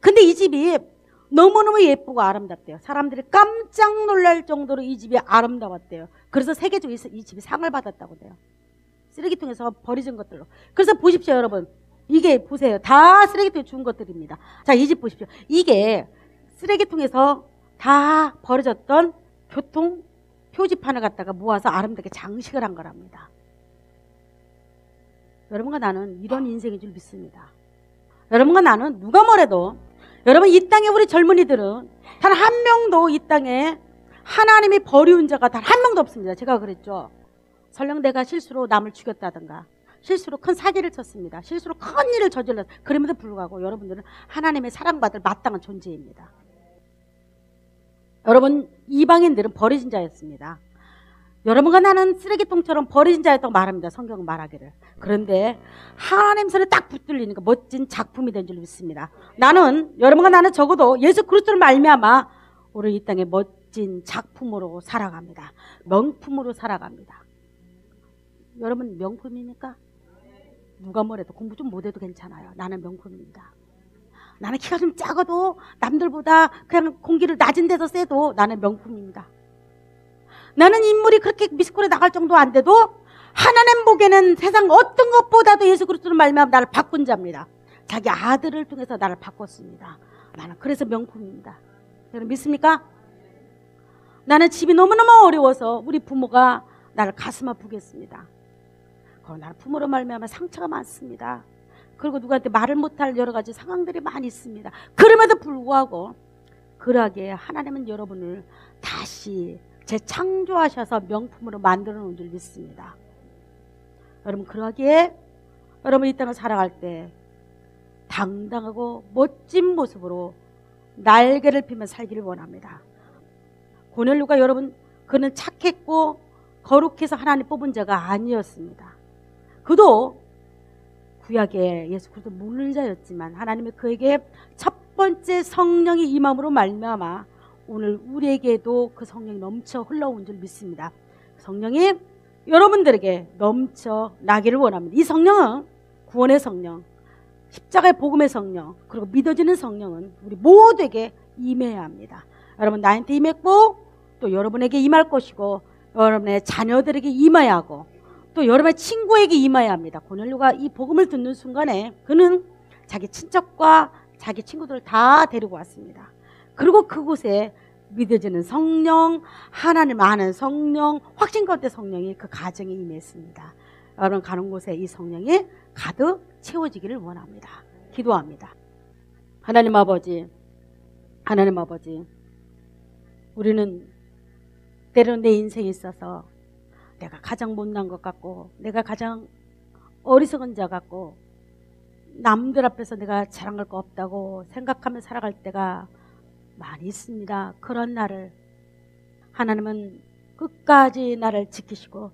근데 이 집이 너무너무 예쁘고 아름답대요. 사람들이 깜짝 놀랄 정도로 이 집이 아름다웠대요. 그래서 세계적으로 이 집이 상을 받았다고 돼요. 쓰레기통에서 버려진 것들로. 그래서 보십시오, 여러분. 이게 보세요. 다 쓰레기통에 주운 것들입니다. 자, 이 집 보십시오. 이게 쓰레기통에서 다 버려졌던 교통 표지판을 갖다가 모아서 아름답게 장식을 한 거랍니다. 여러분과 나는 이런 인생인 줄 믿습니다. 여러분과 나는 누가 뭐래도 여러분 이 땅에 우리 젊은이들은 단 한 명도 이 땅에 하나님이 버리운 자가 단 한 명도 없습니다. 제가 그랬죠. 설령 내가 실수로 남을 죽였다든가 실수로 큰 사기를 쳤습니다. 실수로 큰 일을 저질렀. 그럼에도 불구하고 여러분들은 하나님의 사랑받을 마땅한 존재입니다. 여러분 이방인들은 버려진 자였습니다. 여러분과 나는 쓰레기통처럼 버려진 자였다고 말합니다. 성경은 말하기를. 그런데 하나님 손에 딱 붙들리니까 멋진 작품이 된 줄 믿습니다. 여러분과 나는 적어도 예수 그리스도를 말미암아 우리 이 땅에 멋진 작품으로 살아갑니다. 명품으로 살아갑니다. 여러분 명품입니까? 누가 뭐래도 공부 좀 못해도 괜찮아요. 나는 명품입니다. 나는 키가 좀 작아도 남들보다 그냥 공기를 낮은 데서 쐬도 나는 명품입니다. 나는 인물이 그렇게 미스코리에 나갈 정도 안 돼도 하나님 보기에는 세상 어떤 것보다도 예수 그리스도를 말미암아 나를 바꾼 자입니다. 자기 아들을 통해서 나를 바꿨습니다. 나는 그래서 명품입니다. 여러분 믿습니까? 나는 집이 너무너무 어려워서 우리 부모가 나를 가슴 아프게 했습니다. 그럼 나는 부모로 말미암아 상처가 많습니다. 그리고 누구한테 말을 못할 여러 가지 상황들이 많이 있습니다. 그럼에도 불구하고 그러하기에 하나님은 여러분을 다시 재창조하셔서 명품으로 만들어 놓은 줄 믿습니다. 여러분 그러하기에 여러분 이 땅을 살아갈 때 당당하고 멋진 모습으로 날개를 피며 살기를 원합니다. 고넬료가 여러분 그는 착했고 거룩해서 하나님 뽑은 자가 아니었습니다. 그도 구약의 예수 그리스도 묻는 자였지만 하나님이 그에게 첫 번째 성령이 임함으로 말미암아 오늘 우리에게도 그 성령이 넘쳐 흘러온 줄 믿습니다. 성령이 여러분들에게 넘쳐 나기를 원합니다. 이 성령은 구원의 성령, 십자가의 복음의 성령, 그리고 믿어지는 성령은 우리 모두에게 임해야 합니다. 여러분 나한테 임했고 또 여러분에게 임할 것이고 여러분의 자녀들에게 임해야 하고 또 여러분의 친구에게 임해야 합니다. 고넬료가 이 복음을 듣는 순간에 그는 자기 친척과 자기 친구들을 다 데리고 왔습니다. 그리고 그곳에 믿어지는 성령, 하나님 아는 성령, 확신 가운데 성령이 그 가정에 임했습니다. 여러분 가는 곳에 이 성령이 가득 채워지기를 원합니다. 기도합니다. 하나님 아버지, 우리는 때로는 내 인생에 있어서 내가 가장 못난 것 같고 내가 가장 어리석은 자 같고 남들 앞에서 내가 자랑할 거 없다고 생각하며 살아갈 때가 많이 있습니다. 그런 나를 하나님은 끝까지 나를 지키시고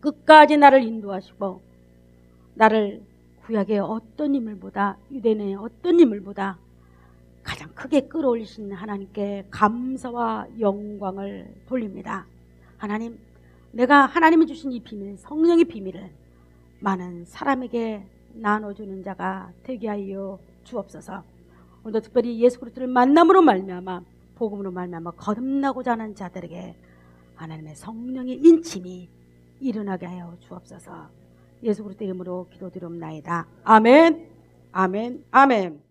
끝까지 나를 인도하시고 나를 구약의 어떤 인물보다 유대인의 어떤 인물보다 가장 크게 끌어올리신 하나님께 감사와 영광을 돌립니다. 하나님, 내가 하나님이 주신 이 비밀, 성령의 비밀을 많은 사람에게 나눠주는 자가 되게 하여 주옵소서. 오늘도 특별히 예수 그리스도를 만남으로 말미암아 복음으로 말미암아 거듭나고자 하는 자들에게 하나님의 성령의 인침이 일어나게 하여 주옵소서. 예수 그리스도 이름으로 기도드리옵나이다. 아멘, 아멘, 아멘.